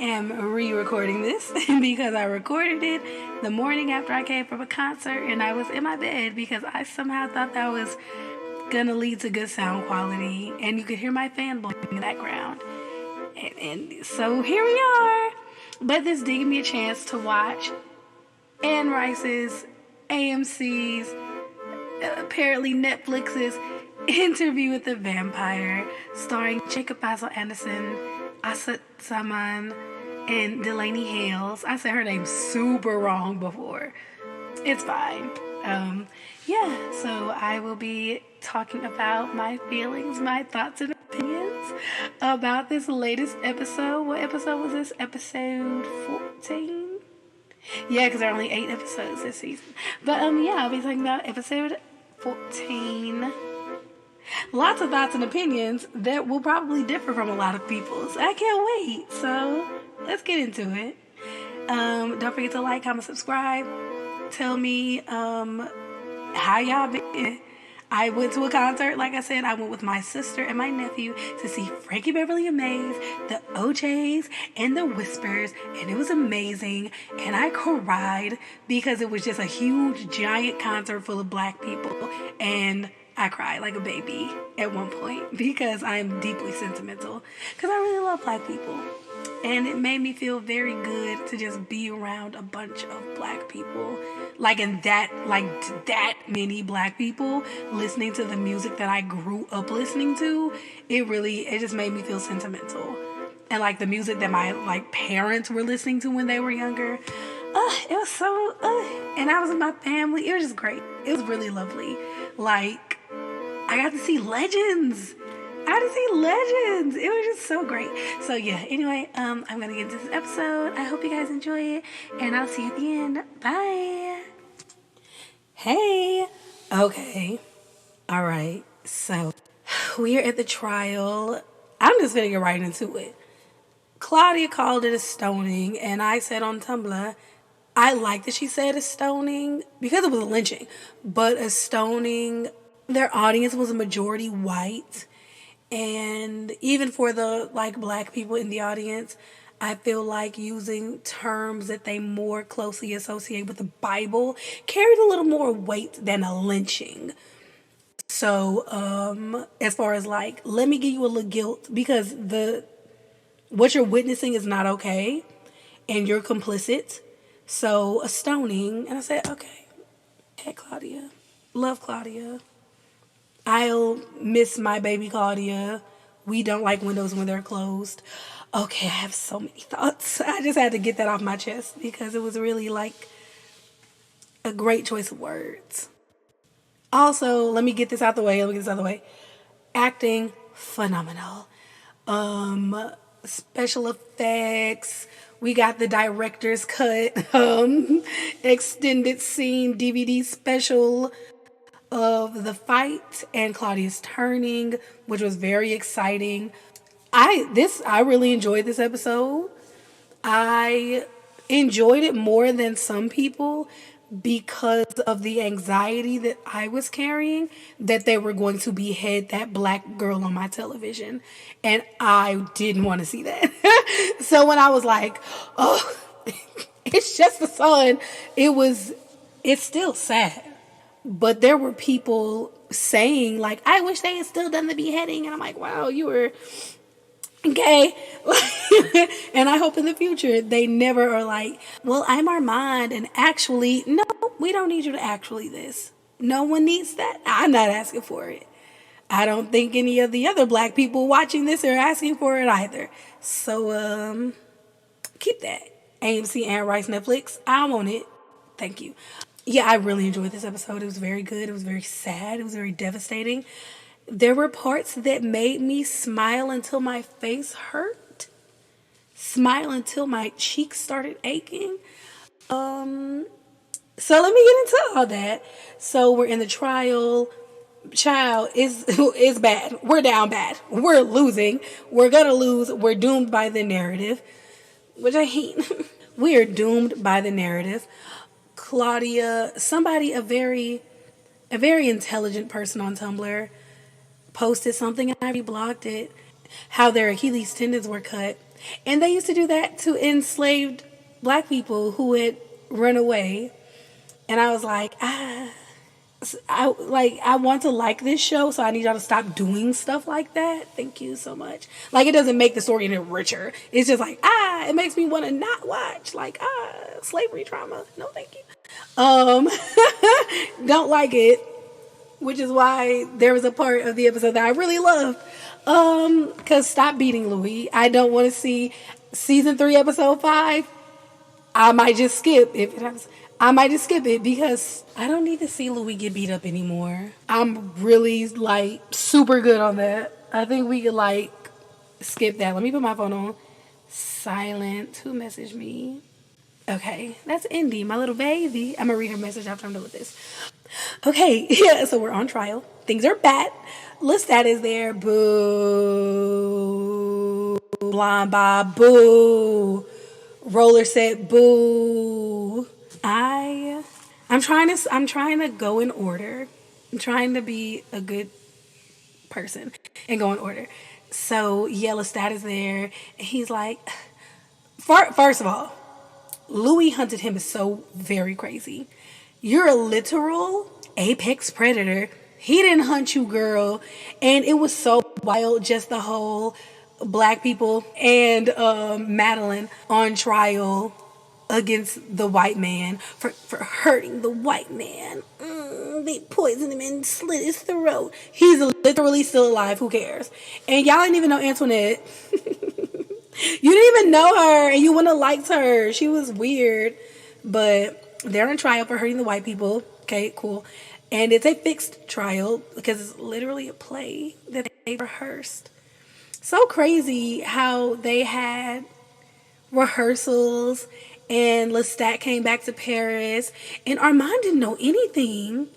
am re-recording this because I recorded it the morning after I came from a concert and I was in my bed because I somehow thought that was gonna lead to good sound quality and you could hear my fan blowing in the background. And so here we are. But this did give me a chance to watch Anne Rice's, AMC's, apparently Netflix's Interview with the Vampire, starring Jacob Basil Anderson, Asad Zaman, and Delaney Hales. I said her name super wrong before. It's fine. So I will be talking about my feelings, my thoughts and opinions about this latest episode. What episode was this? Episode 14? Yeah, because there are only 8 episodes this season. But I'll be talking about episode 14. Lots of thoughts and opinions that will probably differ from a lot of people's. I can't wait. So let's get into it. Don't forget to like, comment, subscribe. Tell me how y'all been. I went to a concert, like I said. I went with my sister and my nephew to see Frankie Beverly and Maze, the OJs, and the Whispers, and it was amazing. And I cried because it was just a huge, giant concert full of black people, and I cried like a baby at one point because I'm deeply sentimental because I really love black people. And it made me feel very good to just be around a bunch of black people. That many black people listening to the music that I grew up listening to. It just made me feel sentimental. And like the music that my parents were listening to when they were younger. It was so, and I was with my family. It was just great. It was really lovely. Like, I got to see legends. It was just so great. So yeah, anyway, I'm going to get into this episode. I hope you guys enjoy it, and I'll see you at the end. Bye. Hey. Okay. All right. So we are at the trial. I'm just going to get right into it. Claudia called it a stoning, and I said on Tumblr, I like that she said a stoning because it was a lynching, but a stoning, their audience was a majority white. And even for the black people in the audience, I feel like using terms that they more closely associate with the Bible carried a little more weight than a lynching. So, as far as let me give you a little guilt because what you're witnessing is not okay, and you're complicit. So a stoning, and I said, okay, Claudia, love Claudia. I'll miss my baby Claudia. We don't like windows when they're closed. Okay, I have so many thoughts. I just had to get that off my chest because it was really a great choice of words. Also, let me get this out the way. Acting, phenomenal. Special effects. We got the director's cut, extended scene DVD special of the fight and Claudia's turning, which was very exciting. I really enjoyed this episode. I enjoyed it more than some people because of the anxiety that I was carrying that they were going to behead that black girl on my television. And I didn't want to see that. So when I was like, oh, it's just the son, it's still sad. But there were people saying, I wish they had still done the beheading. And I'm like, wow, you were gay. And I hope in the future they never are like, well, I'm Armand. And actually, no, we don't need you to actually this. No one needs that. I'm not asking for it. I don't think any of the other black people watching this are asking for it either. So, keep that. AMC and Rice Netflix. I want it. Thank you. Yeah, I really enjoyed this episode. It was very good. It was very sad. It was very devastating. There were parts that made me smile until my face hurt. Smile until my cheeks started aching. So let me get into all that. So we're in the trial. Child, is bad. We're down bad. We're losing. We're gonna lose. We're doomed by the narrative, which I hate. We are doomed by the narrative. Claudia, a very intelligent person on Tumblr, posted something and I reblogged it. How their Achilles tendons were cut And they used to do that to enslaved black people who had run away. And I was like, I want to like this show, so I need y'all to stop doing stuff like that. Thank you so much. Like, it doesn't make the story any richer. It's just like, it makes me want to not watch. Like, slavery trauma. No, thank you. Don't like it. Which is why there was a part of the episode that I really loved. Cause stop beating Louis. I don't want to see season 3, episode 5. I might just skip if it happens. I might just skip it because I don't need to see Louis get beat up anymore. I'm really like super good on that. I think we could like skip that. Let me put my phone on silent. Who messaged me? Okay, that's Indy, my little baby. I'm gonna read her message after I'm done with this. Okay, yeah, so we're on trial. Things are bad. Lestat is there. Boo. Blonde Bob. Boo. Roller set. Boo. I'm trying to go in order. I'm trying to be a good person and go in order. So yeah, Lestat is there, and he's like, first of all, Louis hunted him is so very crazy. You're a literal apex predator. He didn't hunt you, girl. And it was so wild, just the whole black people and Madeline on trial against the white man for hurting the white man. They poisoned him and slit his throat. He's literally still alive. Who cares? And y'all didn't even know Antoinette. You didn't even know her, and you wouldn't have liked her. She was weird. But they're on trial for hurting the white people. Okay, cool. And it's a fixed trial because it's literally a play that they rehearsed. So crazy how they had rehearsals and Lestat came back to Paris and Armand didn't know anything.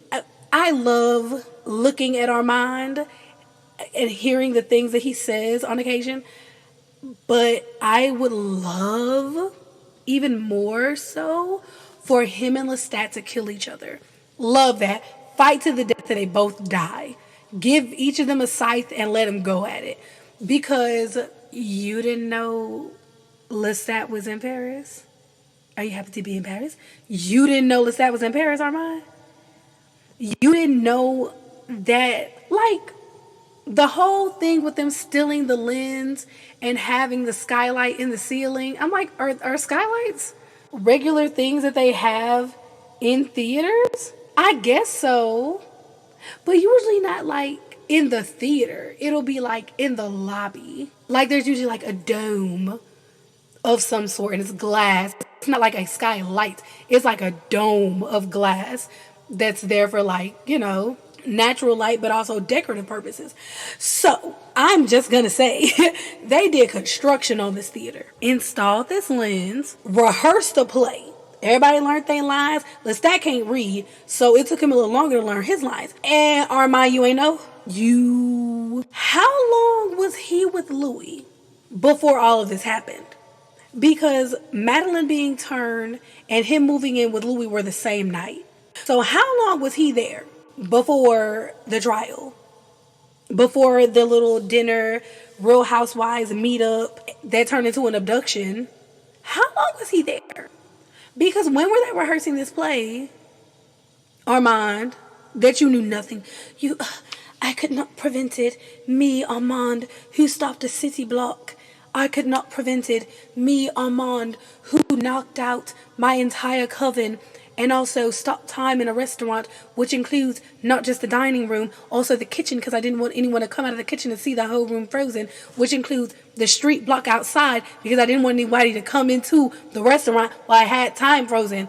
I love looking at Armand and hearing the things that he says on occasion. But I would love, even more so, for him and Lestat to kill each other. Love that. Fight to the death that they both die. Give each of them a scythe and let them go at it. Because you didn't know Lestat was in Paris? Are you happy to be in Paris? You didn't know Lestat was in Paris, Armand? You didn't know that, like, the whole thing with them stealing the lens and having the skylight in the ceiling. I'm like, are skylights regular things that they have in theaters? I guess so. But usually not like in the theater. It'll be like in the lobby. Like there's usually like a dome of some sort and it's glass. It's not like a skylight. It's like a dome of glass that's there for like, natural light, but also decorative purposes. So I'm just gonna say they did construction on this theater, installed this lens, rehearsed the play. Everybody learned their lines. Lestat can't read, so it took him a little longer to learn his lines. And Armand, you ain't know? How long was he with Louis before all of this happened? Because Madeline being turned and him moving in with Louis were the same night. So how long was he there before the trial? Before the little dinner, Real Housewives meetup that turned into an abduction? How long was he there? Because when were they rehearsing this play, Armand, that you knew nothing? I could not prevent it. Me, Armand, who stopped a city block. I could not prevent it. Me, Armand, who knocked out my entire coven and also stopped time in a restaurant, which includes not just the dining room, also the kitchen, because I didn't want anyone to come out of the kitchen and see the whole room frozen, which includes the street block outside, because I didn't want anybody to come into the restaurant while I had time frozen.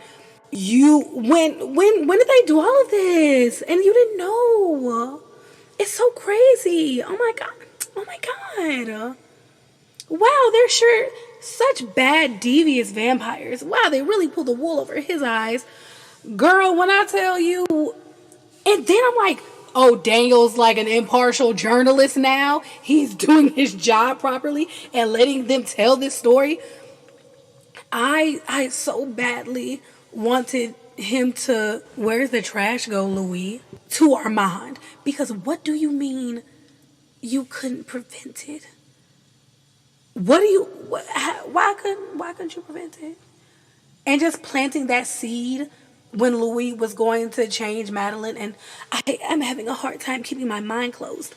When did they do all of this? And you didn't know. It's so crazy. Oh my God. Wow, they're sure such bad, devious vampires. Wow, they really pulled the wool over his eyes. Girl, when I tell you. And then I'm like, oh, Daniel's like an impartial journalist now. He's doing his job properly and letting them tell this story. I so badly wanted him to, where's the trash go, Louis? To Armand. Because what do you mean you couldn't prevent it? why couldn't you prevent it? And just planting that seed when Louis was going to change Madeline, and I am having a hard time keeping my mind closed.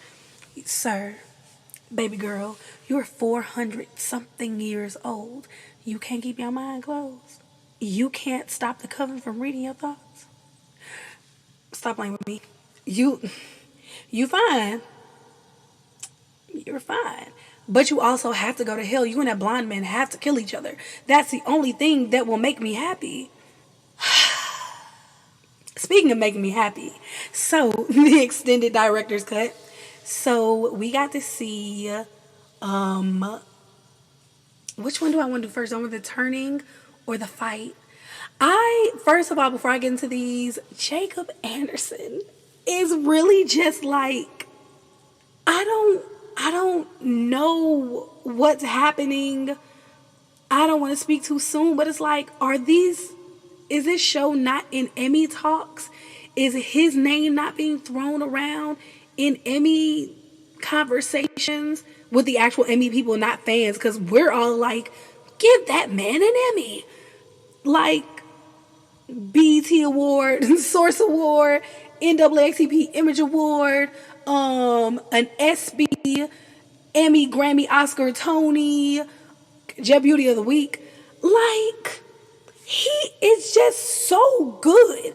Sir, baby girl, you're 400 something years old. You can't keep your mind closed. You can't stop the coven from reading your thoughts. Stop playing with me. You fine. You're fine. But you also have to go to hell. You and that blonde man have to kill each other. That's the only thing that will make me happy. Speaking of making me happy, so the extended director's cut. So we got to see, which one do I want to do first? I want the turning or the fight. First of all, before I get into these, Jacob Anderson is really just like, I don't know what's happening. I don't want to speak too soon, but it's like, is this show not in Emmy talks? Is his name not being thrown around in Emmy conversations with the actual Emmy people, not fans? Because we're all like, give that man an Emmy. Like, BET Award, Source Award, NAACP Image Award, an ESPY, Emmy, Grammy, Oscar, Tony, Jet Beauty of the Week. Like, he is just so good.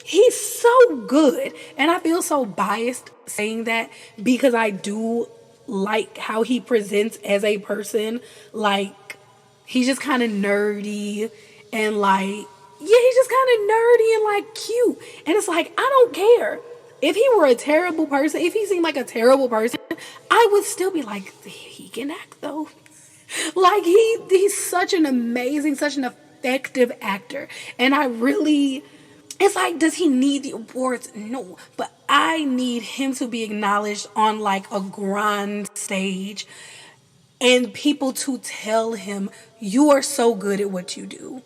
He's so good. And I feel so biased saying that because I do like how he presents as a person. Like, he's just kind of nerdy and like, yeah, he's just kind of nerdy and like cute. And it's like, I don't care. If he were a terrible person, if he seemed like a terrible person, I would still be like, he can act though. Like, he's such an amazing, such an effective actor. And it's like, does he need the awards? No. But I need him to be acknowledged on like a grand stage and people to tell him, you are so good at what you do.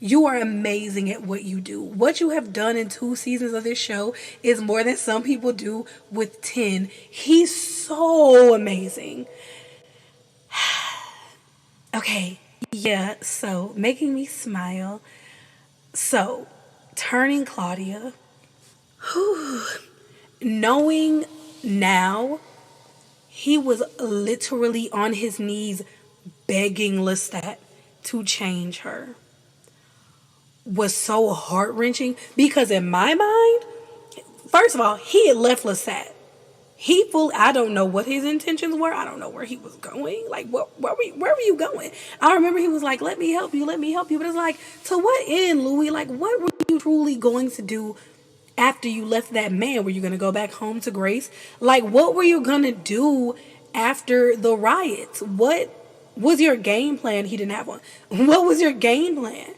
You are amazing at what you do. What you have done in 2 seasons of this show is more than some people do with 10. He's so amazing. Okay, yeah, so making me smile. So, turning Claudia. Knowing now, he was literally on his knees begging Lestat to change her. Was so heart-wrenching because in my mind, first of all, he had left Lestat. I don't know what his intentions were. I don't know where he was going. Like, where were you going? I remember he was like, let me help you. But it's like, to what end, Louis? Like, what were you truly going to do after you left that man? Were you going to go back home to Grace? Like, what were you going to do after the riots? What was your game plan? He didn't have one. What was your game plan?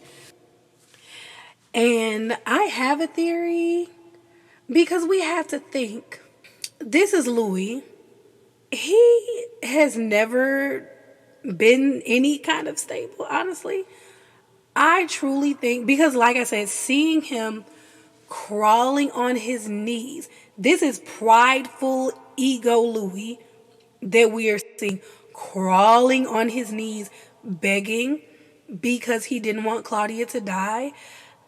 And I have a theory because we have to think. This is Louis. He has never been any kind of stable, honestly. I truly think, because like I said, seeing him crawling on his knees, this is prideful ego Louis that we are seeing crawling on his knees, begging because he didn't want Claudia to die.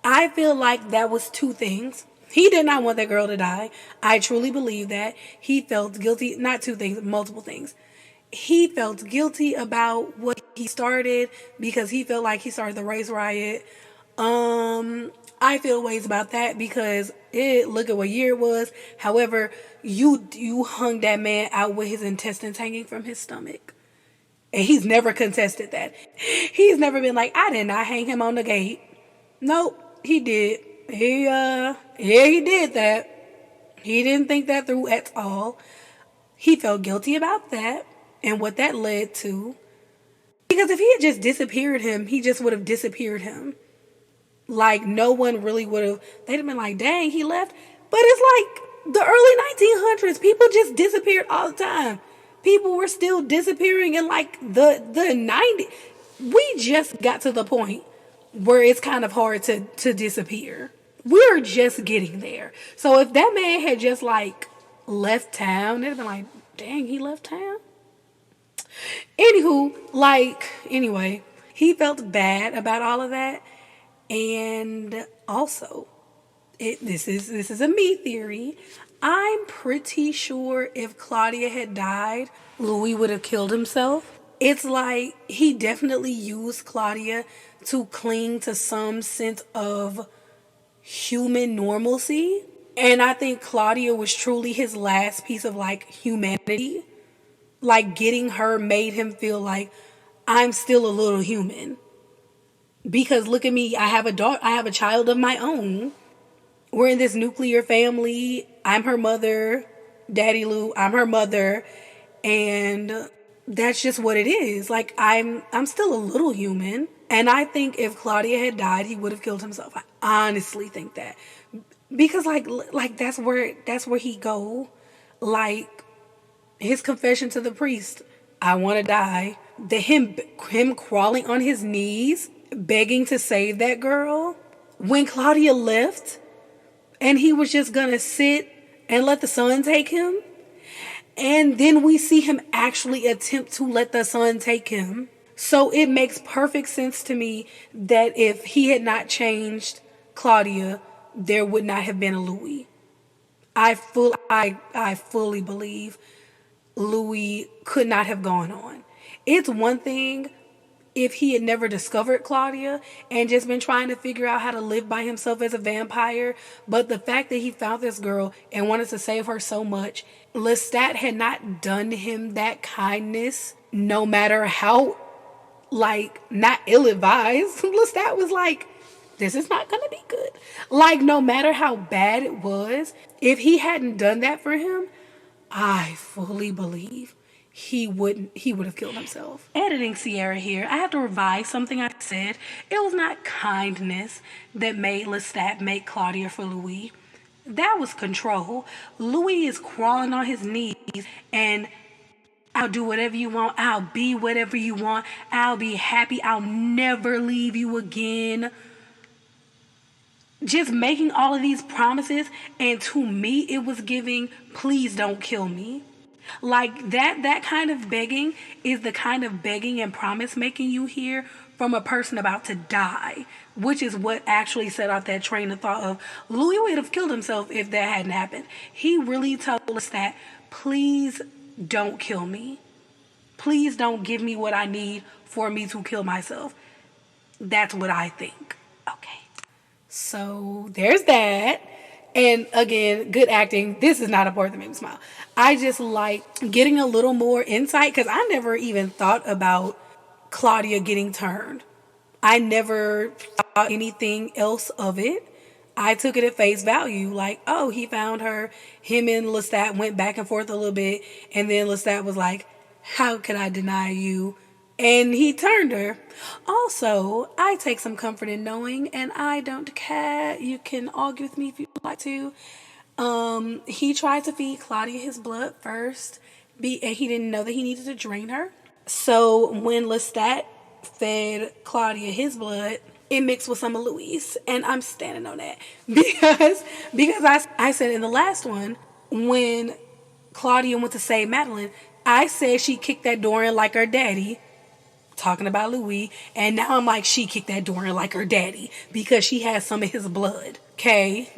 I feel like that was 2 things. He did not want that girl to die. I truly believe that. He felt guilty, not 2 things, multiple things. He felt guilty about what he started because he felt like he started the race riot. I feel ways about that because look at what year it was. However, you hung that man out with his intestines hanging from his stomach. And he's never contested that. He's never been like, I did not hang him on the gate. Nope. He did. He did that. He didn't think that through at all. He felt guilty about that and what that led to. Because if he had just disappeared him, he just would have disappeared him. Like, no one really would have, they'd have been like, dang, he left. But it's like the early 1900s. People just disappeared all the time. People were still disappearing in like the 90s. We just got to the point where it's kind of hard to disappear. We're just getting there. So if that man had just like left town, they'd have been like, dang, he left town? Anywho, anyway, he felt bad about all of that. And also, this is a me theory. I'm pretty sure if Claudia had died, Louis would have killed himself. It's like he definitely used Claudia to cling to some sense of human normalcy. And I think Claudia was truly his last piece of humanity. Like getting her made him feel like I'm still a little human. Because look at me, I have a daughter, I have a child of my own. We're in this nuclear family. I'm her mother, Daddy Lou, I'm her mother, and that's just what it is. Like I'm still a little human. And I think if Claudia had died, he would have killed himself. I honestly think that. Because that's where he go. Like his confession to the priest, I want to die. Him crawling on his knees, begging to save that girl. When Claudia left, and he was just gonna sit and let the son take him, and then we see him actually attempt to let the son take him. So it makes perfect sense to me that if he had not changed Claudia, there would not have been a Louis. I fully believe Louis could not have gone on. It's one thing if he had never discovered Claudia and just been trying to figure out how to live by himself as a vampire, but the fact that he found this girl and wanted to save her so much, Lestat had not done him that kindness, no matter how, not ill-advised. Lestat was like, this is not gonna be good. Like, no matter how bad it was, if he hadn't done that for him, I fully believe he would have killed himself. Editing Ciera here. I have to revise something I said. It was not kindness that made Lestat make Claudia for Louis. That was control. Louis is crawling on his knees and I'll do whatever you want. I'll be whatever you want. I'll be happy. I'll never leave you again. Just making all of these promises, and to me it was giving, please don't kill me. Like that kind of begging is the kind of begging and promise making you hear from a person about to die, which is what actually set off that train of thought of Louis would have killed himself if that hadn't happened. He really told us that, please don't kill me. Please don't give me what I need for me to kill myself. That's what I think. Okay. So there's that. And again, good acting. This is not a part that made me smile. I just like getting a little more insight because I never even thought about Claudia getting turned. I never thought anything else of it. I took it at face value. Like, oh, he found her. Him and Lestat went back and forth a little bit. And then Lestat was like, how could I deny you? And he turned her. Also, I take some comfort in knowing, and I don't care. You can argue with me if you'd like to. He tried to feed Claudia his blood first, and he didn't know that he needed to drain her. So when Lestat fed Claudia his blood, it mixed with some of Louis, and I'm standing on that because I said in the last one when Claudia went to save Madeline, I said she kicked that door in like her daddy. Talking about Louis, and now I'm like, she kicked that door in like her daddy because she has some of his blood. Okay.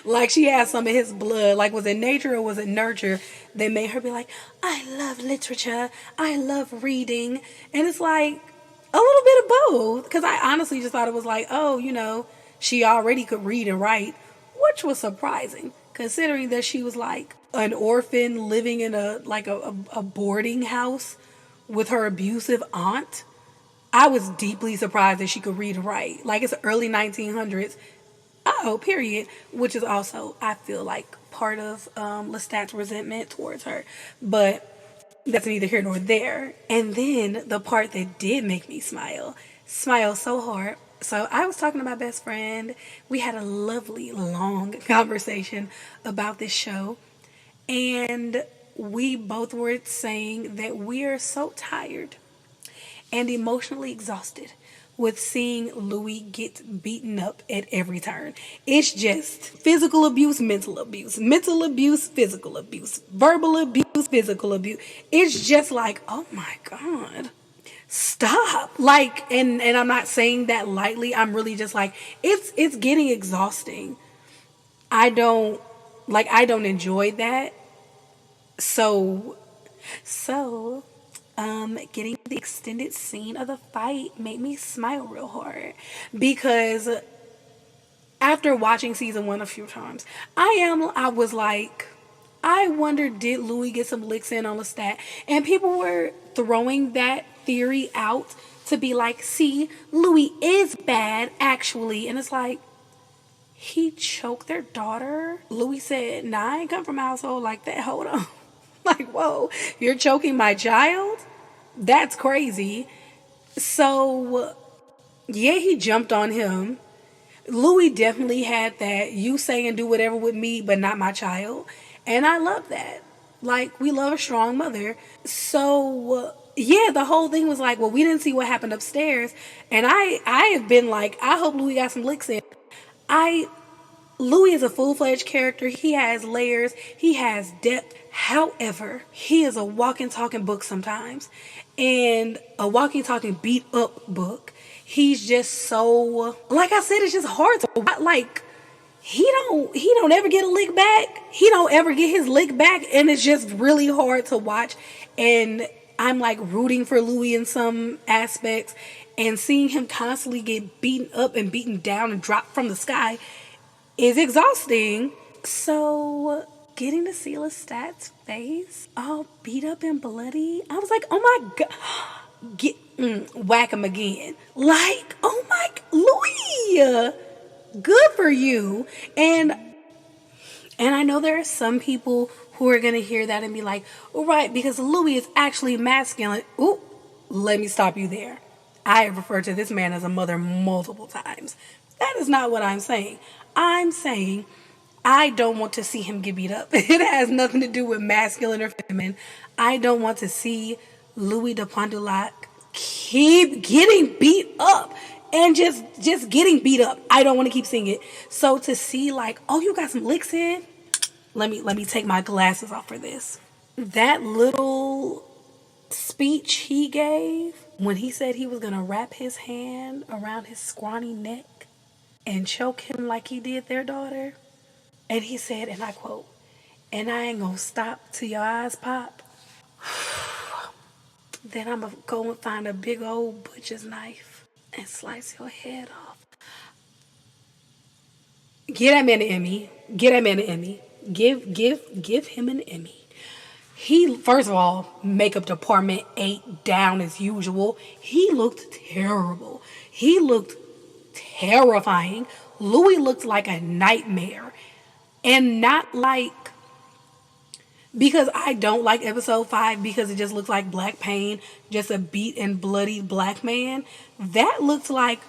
Like she has some of his blood. Like, was it nature or was it nurture that made her be like, I love literature, I love reading? And it's like a little bit of both, because I honestly just thought it was like, oh, she already could read and write, which was surprising considering that she was like an orphan living in a boarding house with her abusive aunt. I was deeply surprised that she could read and write. Like, it's early 1900s. Oh, period. Which is also, I feel like, part of Lestat's resentment towards her. But that's neither here nor there. And then the part that did make me smile so hard. So I was talking to my best friend. We had a lovely, long conversation about this show. And we both were saying that we are so tired and emotionally exhausted with seeing Louis get beaten up at every turn. It's just physical abuse, mental abuse, physical abuse, verbal abuse, physical abuse. It's just like, oh my God, stop. Like, and I'm not saying that lightly. I'm really just like, it's getting exhausting. I don't enjoy that. So getting the extended scene of the fight made me smile real hard because after watching season one a few times, I was like, I wonder, did Louis get some licks in on the stat? And people were throwing that theory out to be like, see, Louis is bad actually, and it's like, he choked their daughter. Louis said, nah, I ain't come from a household like that. Hold on. Like, whoa, you're choking my child? That's crazy. So, yeah, he jumped on him. Louis definitely had that you say and do whatever with me, but not my child. And I love that. Like, we love a strong mother. So, yeah, the whole thing was like, well, we didn't see what happened upstairs. And I have been like, I hope Louis got some licks in. Louis is a full-fledged character. He has layers. He has depth. However, he is a walking, talking book sometimes. And a walking, talking, beat-up book. He's just so... Like I said, it's just hard to... Like, he don't ever get a lick back. He don't ever get his lick back. And it's just really hard to watch. And I'm, like, rooting for Louis in some aspects. And seeing him constantly get beaten up and beaten down and dropped from the sky is exhausting. So getting to see Lestat's face all beat up and bloody, I was like, oh my God, whack him again. Like, oh my, Louis, good for you. And I know there are some people who are gonna hear that and be like, oh, right, because Louis is actually masculine. Ooh, let me stop you there. I have referred to this man as a mother multiple times. That is not what I'm saying. I'm saying I don't want to see him get beat up. It has nothing to do with masculine or feminine. I don't want to see Louis de Ponduliac keep getting beat up and just getting beat up. I don't want to keep seeing it. So to see like, oh, you got some licks in? Let me take my glasses off for this. That little speech he gave when he said he was going to wrap his hand around his scrawny neck and choke him like he did their daughter. And he said, and I quote, and I ain't gonna stop till your eyes pop. Then I'm gonna go and find a big old butcher's knife and slice your head off. Get that man an Emmy. Get that man an Emmy. Give him an Emmy. He, first of all, makeup department ate down as usual. He looked terrible. He looked terrifying. Louis looked like a nightmare. And not like, because I don't like episode 5 because it just looks like black pain, just a beat and bloody black man. That looked like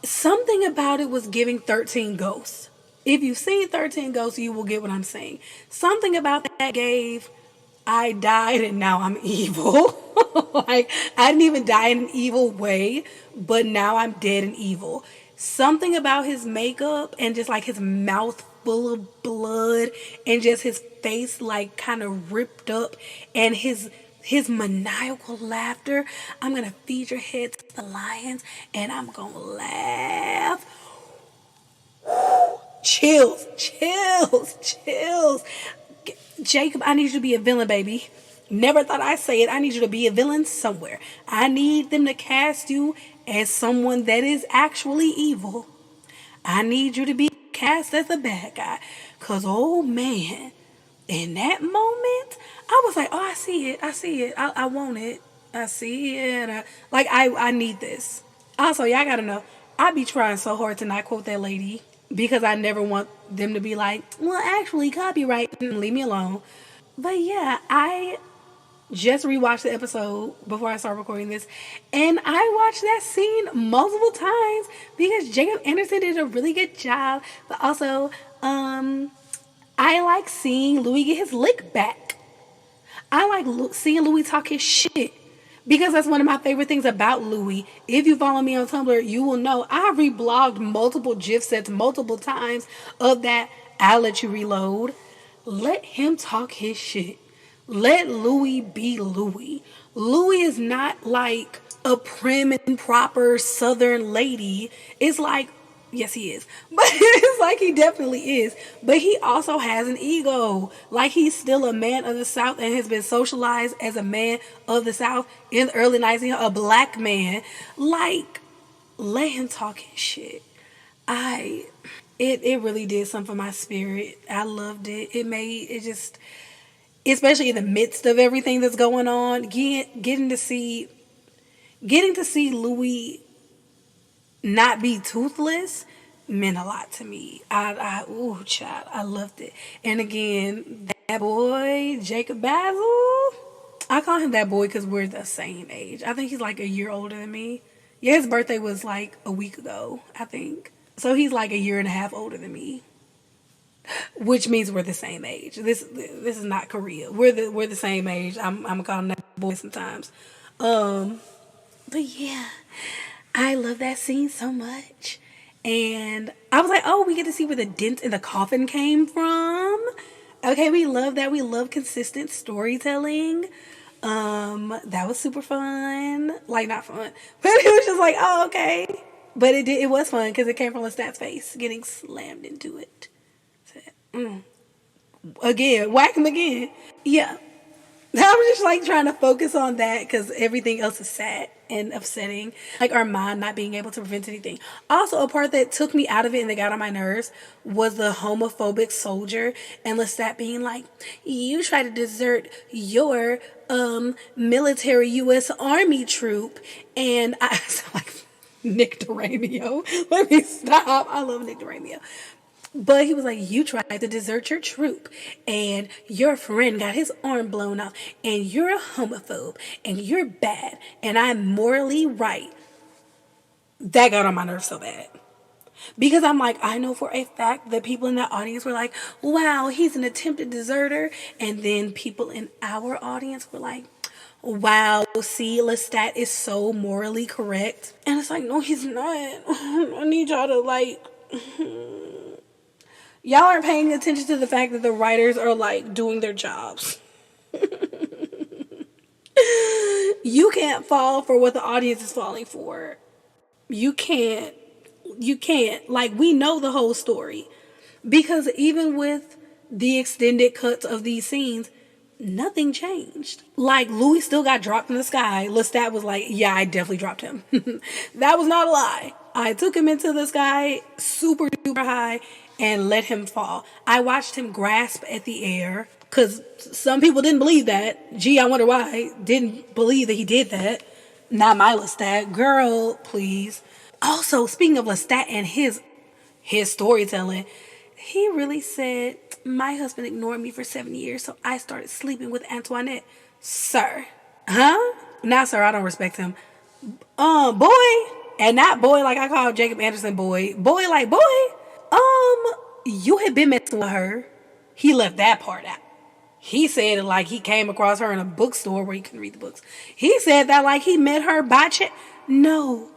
something about it was giving 13 Ghosts. If you've seen 13 Ghosts, you will get what I'm saying. Something about that gave, I died and now I'm evil. Like, I didn't even die in an evil way, but now I'm dead and evil. Something about his makeup and just like his mouth full of blood and just his face like kind of ripped up and his maniacal laughter. I'm gonna feed your head to the lions and I'm gonna laugh. Chills. Jacob, I need you to be a villain, baby. Never thought I'd say it. I need you to be a villain somewhere. I need them to cast you as someone that is actually evil. I need you to be cast as a bad guy. Because, oh man, in that moment, I was like, oh, I see it. I want it. I see it. I need this. Also, y'all got to know, I be trying so hard to not quote that lady. Because I never want them to be like, well, actually, copyright, and leave me alone. But yeah, I just rewatched the episode before I started recording this, and I watched that scene multiple times because Jacob Anderson did a really good job. But also, I like seeing Louis get his lick back. I like seeing Louis talk his shit Because that's one of my favorite things about Louis. If you follow me on Tumblr, you will know I reblogged multiple GIF sets multiple times of that I'll let you reload. Let him talk his shit. Let Louis be Louis. Louis is not like a prim and proper Southern lady. It's like, yes, he is. But it's like he definitely is. But he also has an ego. Like he's still a man of the South and has been socialized as a man of the South in the early 90s, a black man. Like, let him talk his shit. It really did something for my spirit. I loved it. It just, especially in the midst of everything that's going on, getting to see Louis not be toothless meant a lot to me. Ooh, child, I loved it. And again, that boy, Jacob Basil, I call him that boy because we're the same age. I think he's like a year older than me. Yeah, his birthday was like a week ago, I think. So he's like a year and a half older than me, which means we're the same age. This is not Korea. We're the same age. I'm calling that boy sometimes. But yeah, I love that scene so much. And I was like, oh, we get to see where the dent in the coffin came from. Okay, we love that. We love consistent storytelling. That was super fun. Like, not fun, but it was just like, oh, okay. But it was fun because it came from Lestat's face getting slammed into it. So, again, whack him again. Yeah. I'm just like trying to focus on that because everything else is sad and upsetting. Like Armand not being able to prevent anything. Also, a part that took me out of it and that got on my nerves was the homophobic soldier and Lestat being like, you try to desert your military U.S. Army troop. And I sound like Nick DeRamio. Let me stop. I love Nick DeRamio. But he was like, you tried to desert your troop, and your friend got his arm blown off, and you're a homophobe, and you're bad, and I'm morally right. That got on my nerves so bad. Because I'm like, I know for a fact that people in that audience were like, wow, he's an attempted deserter. And then people in our audience were like, wow, see, Lestat is so morally correct. And it's like, no, he's not. I need y'all to like... Y'all aren't paying attention to the fact that the writers are like doing their jobs. You can't fall for what the audience is falling for. You can't. Like, we know the whole story. Because even with the extended cuts of these scenes, nothing changed. Like, Louis still got dropped in the sky. Lestat was like, yeah, I definitely dropped him. That was not a lie. I took him into the sky super duper high and let him fall. I watched him grasp at the air because some people didn't believe that. Gee, I wonder why I didn't believe that he did that. Not my Lestat. Girl, please. Also, speaking of Lestat and his storytelling, he really said, my husband ignored me for 7 years, so I started sleeping with Antoinette. Sir. Huh? Nah, sir, I don't respect him. Boy. And not boy like I call Jacob Anderson boy. Boy like boy. You had been messing with her. He left that part out. He said it like he came across her in a bookstore where he couldn't read the books. He said that like he met her by chance. No.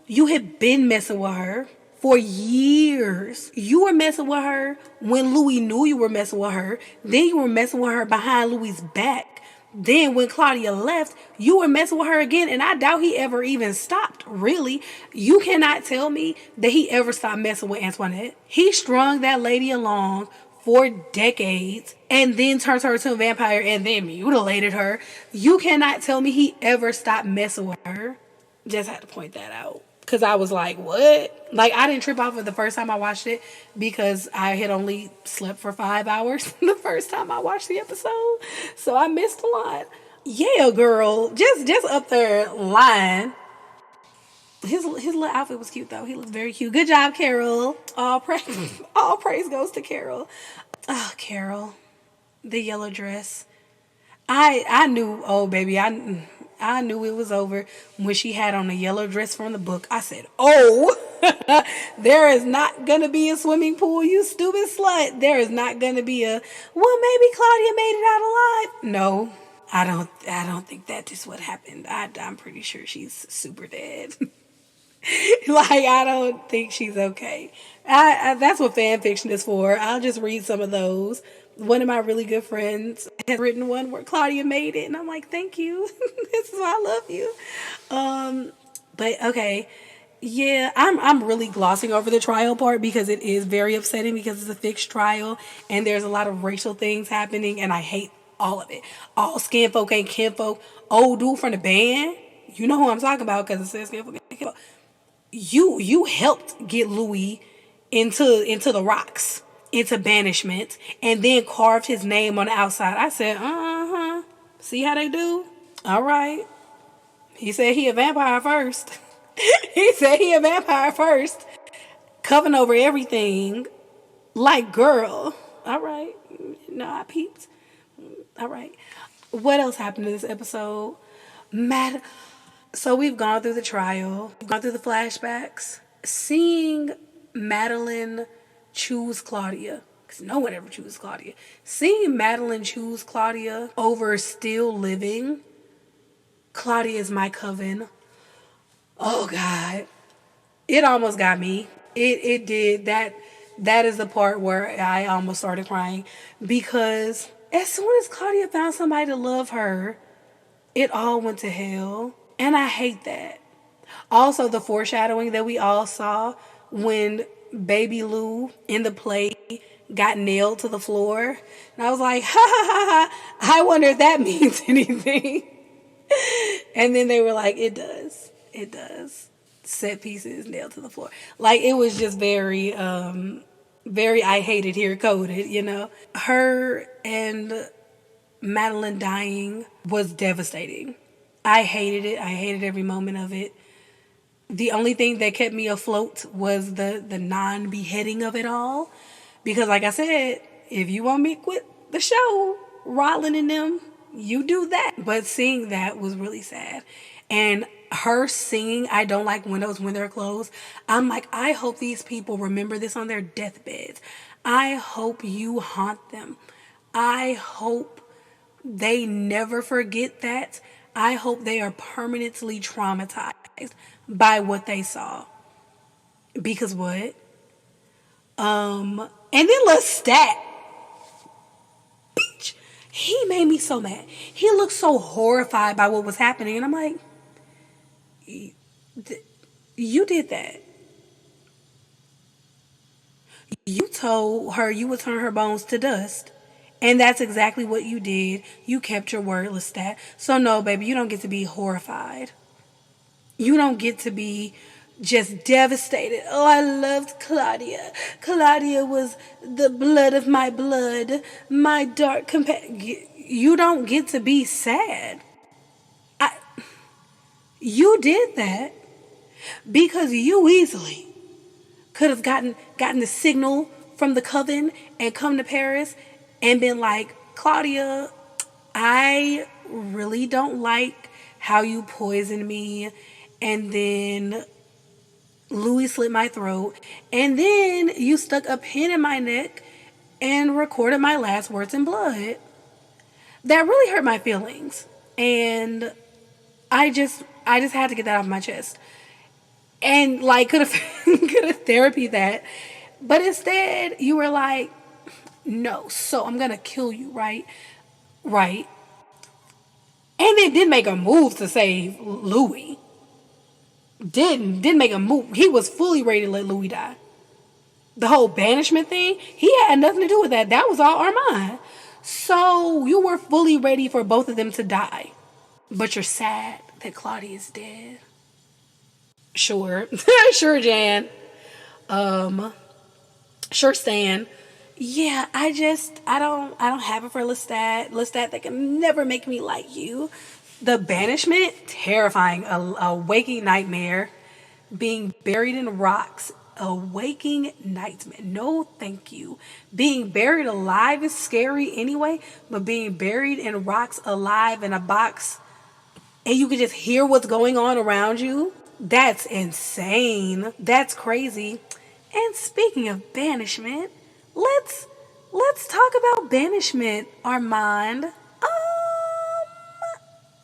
You had been messing with her for years. You were messing with her when Louis knew you were messing with her. Then you were messing with her behind Louis' back. Then when Claudia left, you were messing with her again, and I doubt he ever even stopped, really. You cannot tell me that he ever stopped messing with Antoinette. He strung that lady along for decades and then turned her into a vampire and then mutilated her. You cannot tell me he ever stopped messing with her. Just had to point that out. Because I was like, what? Like, I didn't trip off it the first time I watched it because I had only slept for 5 hours the first time I watched the episode. So I missed a lot. Yeah, girl. Just up there lying. His little outfit was cute, though. He looked very cute. Good job, Carol. All praise goes to Carol. Oh, Carol. The yellow dress. I knew, oh, baby, I knew it was over when she had on the yellow dress from the book. I said, oh, there is not going to be a swimming pool, you stupid slut. There is not going to be well, maybe Claudia made it out alive. No. I don't think that is what happened. I'm pretty sure she's super dead. Like, I don't think she's okay. That's what fan fiction is for. I'll just read some of those. One of my really good friends has written one where Claudia made it, and I'm like, thank you. This is why I love you. But okay, yeah, I'm really glossing over the trial part because it is very upsetting because it's a fixed trial and there's a lot of racial things happening, and I hate all of it. All skin folk ain't kin folk. Old dude from the band, you know who I'm talking about because it says skin folk ain't kin folk. You helped get Louis into the rocks, into banishment, and then carved his name on the outside. I said, uh-huh. See how they do? All right. He said he a vampire first. He said he a vampire first. Covering over everything. Like, girl. All right. No, I peeped. All right. What else happened in this episode? Mad. So we've gone through the trial, we've gone through the flashbacks. Seeing Madeline choose Claudia, because no one ever chooses Claudia. Seeing Madeline choose Claudia over still living. Claudia is my coven. Oh God. It almost got me. It did. That is the part where I almost started crying. Because as soon as Claudia found somebody to love her, it all went to hell. And I hate that. Also, the foreshadowing that we all saw when Baby Lou in the play got nailed to the floor. And I was like, ha ha ha ha. I wonder if that means anything. And then they were like, it does. It does. Set pieces nailed to the floor. Like, it was just very, very I hate it here coded, you know? Her and Madeline dying was devastating. I hated it. I hated every moment of it. The only thing that kept me afloat was the non-beheading of it all. Because like I said, if you want me to quit the show, Rollin and them, you do that. But seeing that was really sad. And her singing, I don't like windows when they're closed. I'm like, I hope these people remember this on their deathbeds. I hope you haunt them. I hope they never forget that. I hope they are permanently traumatized by what they saw. Because what? And then Lestat, bitch, he made me so mad. He looked so horrified by what was happening, and I'm like, you did that. You told her you would turn her bones to dust. And that's exactly what you did. You kept your word, Lestat. So no, baby, you don't get to be horrified. You don't get to be just devastated. Oh, I loved Claudia. Claudia was the blood of my blood, my dark companion. You don't get to be sad. You did that because you easily could have gotten the signal from the coven and come to Paris and been like, Claudia, I really don't like how you poisoned me, and then Louis slit my throat, and then you stuck a pin in my neck and recorded my last words in blood. That really hurt my feelings, and I just had to get that off my chest. And like could have could have therapy that. But instead you were like, no, so I'm gonna kill you, right? Right. And then didn't make a move to save Louis. Didn't make a move. He was fully ready to let Louis die. The whole banishment thing, he had nothing to do with that. That was all Armand. So you were fully ready for both of them to die. But you're sad that Claudia is dead. Sure. Sure, Jan. Sure, Stan. Yeah, I don't have it for Lestat. Lestat, that can never make me like you. The banishment, terrifying. A waking nightmare. Being buried in rocks, a waking nightmare. No, thank you. Being buried alive is scary anyway, but being buried in rocks alive in a box and you can just hear what's going on around you, that's insane. That's crazy. And speaking of banishment, let's talk about banishment, Armand.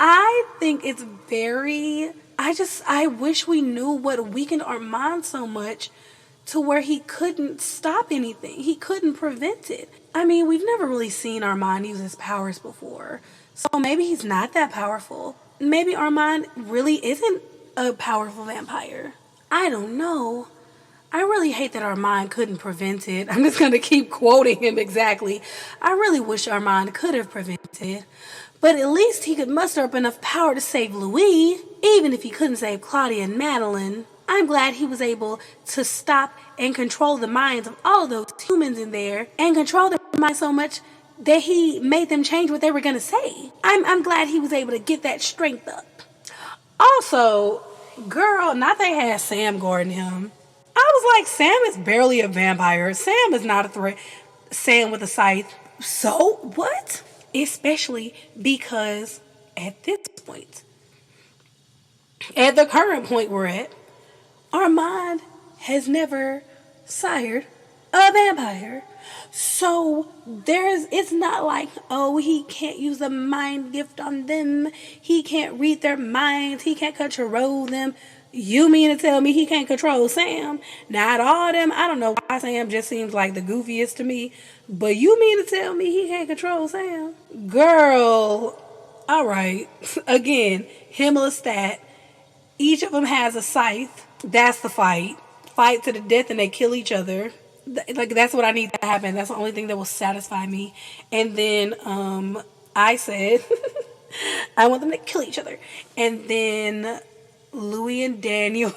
I think it's very. I wish we knew what weakened Armand so much to where he couldn't stop anything. He couldn't prevent it. I mean, we've never really seen Armand use his powers before. So maybe he's not that powerful. Maybe Armand really isn't a powerful vampire. I don't know. I really hate that Armand couldn't prevent it. I'm just going to keep quoting him exactly. I really wish Armand could have prevented. But at least he could muster up enough power to save Louis, even if he couldn't save Claudia and Madeline. I'm glad he was able to stop and control the minds of all of those humans in there and control their minds so much that he made them change what they were going to say. I'm glad he was able to get that strength up. Also, girl, not they had Sam guarding him. I was like, Sam is barely a vampire. Sam is not a threat. Sam with a scythe. So, what? Especially because at this point, at the current point we're at, Armand has never sired a vampire. So it's not like, oh, he can't use a mind gift on them. He can't read their minds. He can't control them. You mean to tell me he can't control Sam? Not all them. I don't know why Sam just seems like the goofiest to me. But you mean to tell me he can't control Sam? Girl. All right. Again, him or Lestat. Each of them has a scythe. That's the fight. Fight to the death and they kill each other. Like, that's what I need to happen. That's the only thing that will satisfy me. And then I said I want them to kill each other. And then Louis and Daniel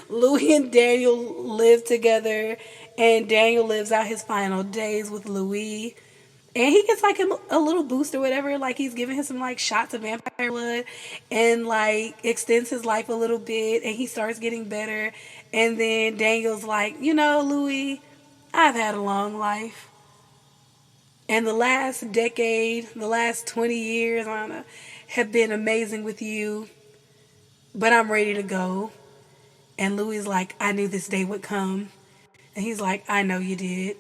live together, and Daniel lives out his final days with Louis. And he gets like a little boost or whatever, like he's giving him some like shots of vampire blood and like extends his life a little bit, and he starts getting better. And then Daniel's like, Louis, I've had a long life. And the last decade, the last 20 years, I don't know, have been amazing with you. But I'm ready to go. And Louis like, I knew this day would come. And he's like, I know you did.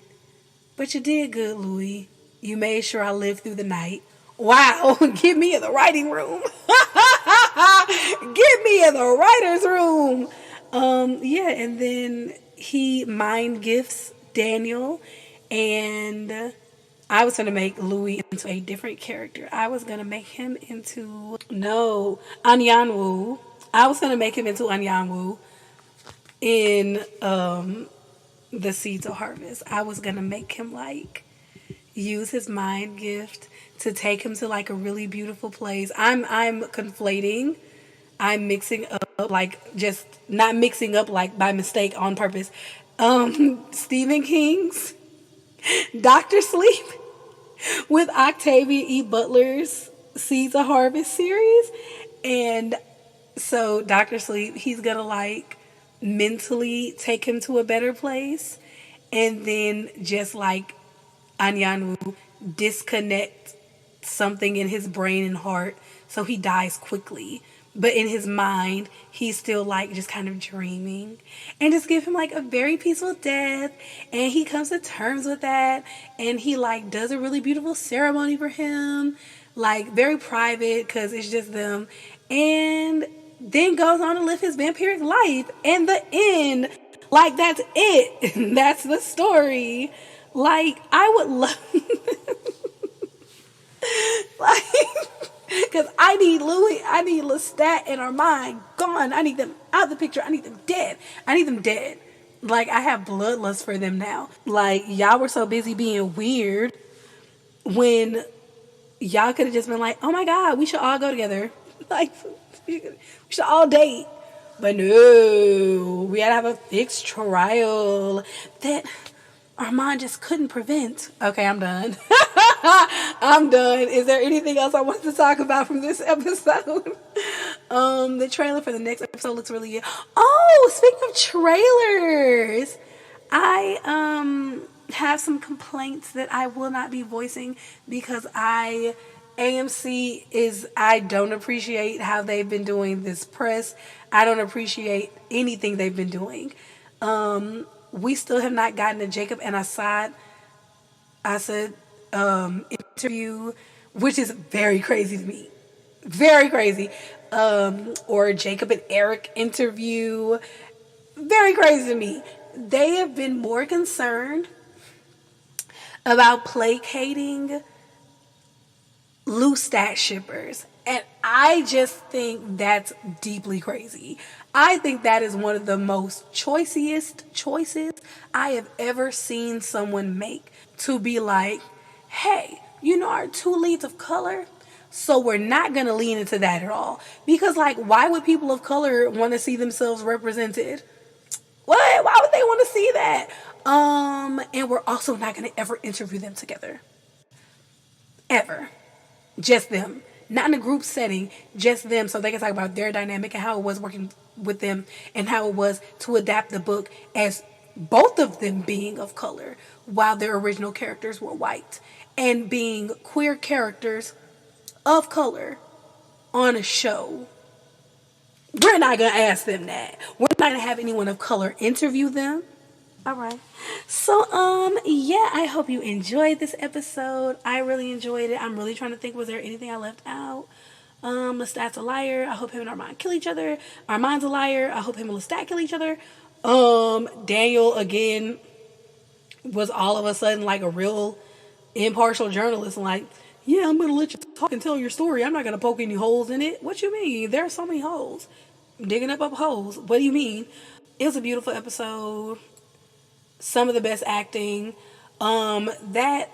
But you did good, Louis. You made sure I lived through the night. Wow, get me in the writing room. Get me in the writer's room. Yeah, and then he mind gifts Daniel, and I was gonna make Louis into a different character. I was gonna make him into Anyanwu. I was gonna make him into Anyanwu in the Seeds of Harvest. I was gonna make him like use his mind gift to take him to like a really beautiful place. I'm conflating. I'm mixing up, like just not mixing up like by mistake on purpose. Stephen King's Doctor Sleep with Octavia E. Butler's Seeds of Harvest series. And so Dr. Sleep, he's gonna like mentally take him to a better place, and then just like Anyanwu disconnect something in his brain and heart so he dies quickly. But in his mind, he's still like just kind of dreaming, and just give him like a very peaceful death. And he comes to terms with that, and he like does a really beautiful ceremony for him, like very private because it's just them. And then goes on to live his vampiric life. And the end, like that's it. That's the story. Like I would love, like, because I need Louis, I need Lestat and Armand gone. I need them out of the picture. I need them dead. I need them dead. Like, I have bloodlust for them now. Like, y'all were so busy being weird when y'all could have just been like, oh my God, we should all go together. Like, we should all date. But no, we had to have a fixed trial that Armand just couldn't prevent. Okay, I'm done. I'm done. Is there anything else I want to talk about from this episode? The trailer for the next episode looks really good. Oh, speaking of trailers, I have some complaints that I will not be voicing because AMC I don't appreciate how they've been doing this press. I don't appreciate anything they've been doing. We still have not gotten a Jacob and Asad interview which is very crazy to me. Very crazy. Or Jacob and Eric interview. Very crazy to me. They have been more concerned about placating loose stat shippers. And I just think that's deeply crazy. I think that is one of the most choicest choices I have ever seen someone make. To be like, hey, you know our two leads of color? So we're not going to lean into that at all. Because, like, why would people of color want to see themselves represented? What? Why would they want to see that? And we're also not going to ever interview them together. Ever. Just them. Not in a group setting, just them, so they can talk about their dynamic and how it was working with them and how it was to adapt the book as both of them being of color while their original characters were white, and being queer characters of color on a show. We're not going to ask them that. We're not going to have anyone of color interview them. All right. So, yeah, I hope you enjoyed this episode. I really enjoyed it. I'm really trying to think, was there anything I left out? Lestat's a liar. I hope him and Armand kill each other. Armand's a liar. I hope him and Lestat kill each other. Daniel, again, was all of a sudden like a real impartial journalist. Like, yeah, I'm going to let you talk and tell your story. I'm not going to poke any holes in it. What you mean? There are so many holes. Digging up holes. What do you mean? It was a beautiful episode. Some of the best acting. That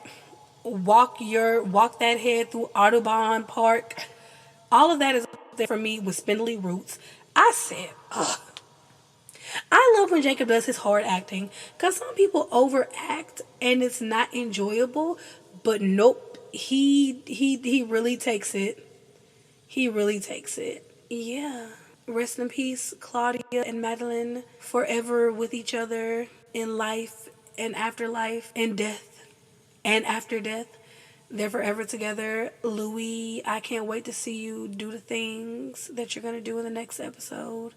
walk that head through Audubon Park. All of that is up there for me with spindly roots. I said, ugh. I love when Jacob does his hard acting, because some people overact and it's not enjoyable. But nope, he really takes it. He really takes it. Yeah. Rest in peace, Claudia and Madeline, forever with each other in life and afterlife and death and after death. They're forever together. Louis, I can't wait to see you do the things that you're going to do in the next episode.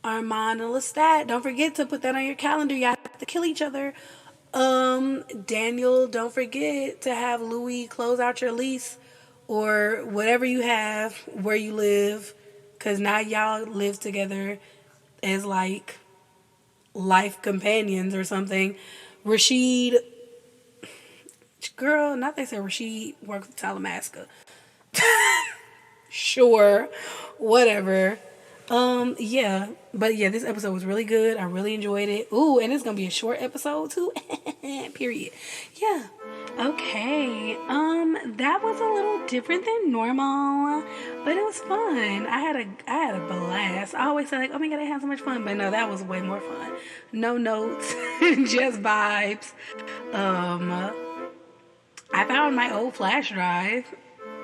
Armand and Lestat, don't forget to put that on your calendar. You have to kill each other. Daniel, don't forget to have Louis close out your lease or whatever you have where you live. Because now y'all live together as like life companions or something. Rashid, girl, not they said Rashid worked with Talamasca. Sure, whatever. Yeah, but yeah, this episode was really good. I really enjoyed it. Ooh, and it's gonna be a short episode too. Period. Yeah. Okay. That was a little different than normal, but it was fun. I had a blast. I always say like, oh my god, I had so much fun, but no, that was way more fun. No notes, just vibes. I found my old flash drive,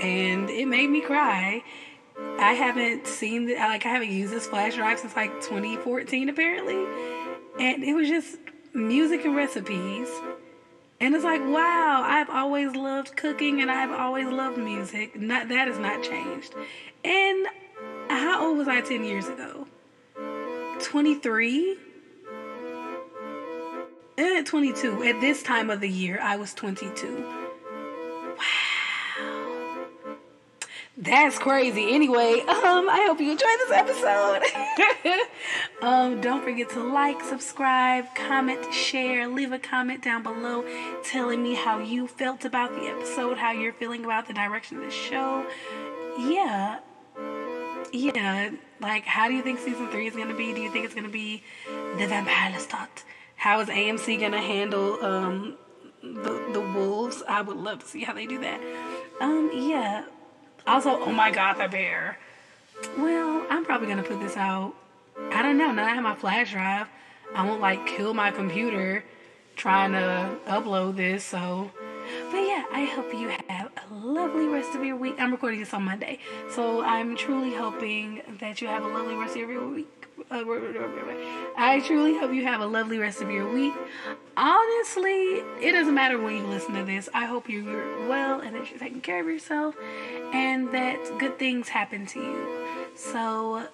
and it made me cry. I haven't used this flash drive since like 2014 apparently. And it was just music and recipes. And it's like, wow, I've always loved cooking and I've always loved music. That has not changed. And how old was I 10 years ago? 23? 22. At this time of the year, I was 22. Wow. That's crazy. Anyway, I hope you enjoyed this episode. Don't forget to like, subscribe, comment, share, leave a comment down below telling me how you felt about the episode, how you're feeling about the direction of the show. Yeah. Like, how do you think season 3 is going to be? Do you think it's going to be the Vampire Lestat? How is AMC going to handle the wolves? I would love to see how they do that. Yeah. Also, oh my god, the bear. Well, I'm probably going to put this out. I don't know. Now I have my flash drive. I won't like kill my computer trying to upload this. So, but yeah, I hope you have a lovely rest of your week. I'm recording this on Monday. So I'm truly hoping that you have a lovely rest of your week. I truly hope you have a lovely rest of your week. Honestly, it doesn't matter when you listen to this. I hope you're well and that you're taking care of yourself and that good things happen to you. So,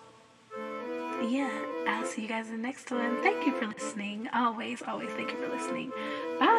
yeah, I'll see you guys in the next one. Thank you for listening. Always thank you for listening. Bye.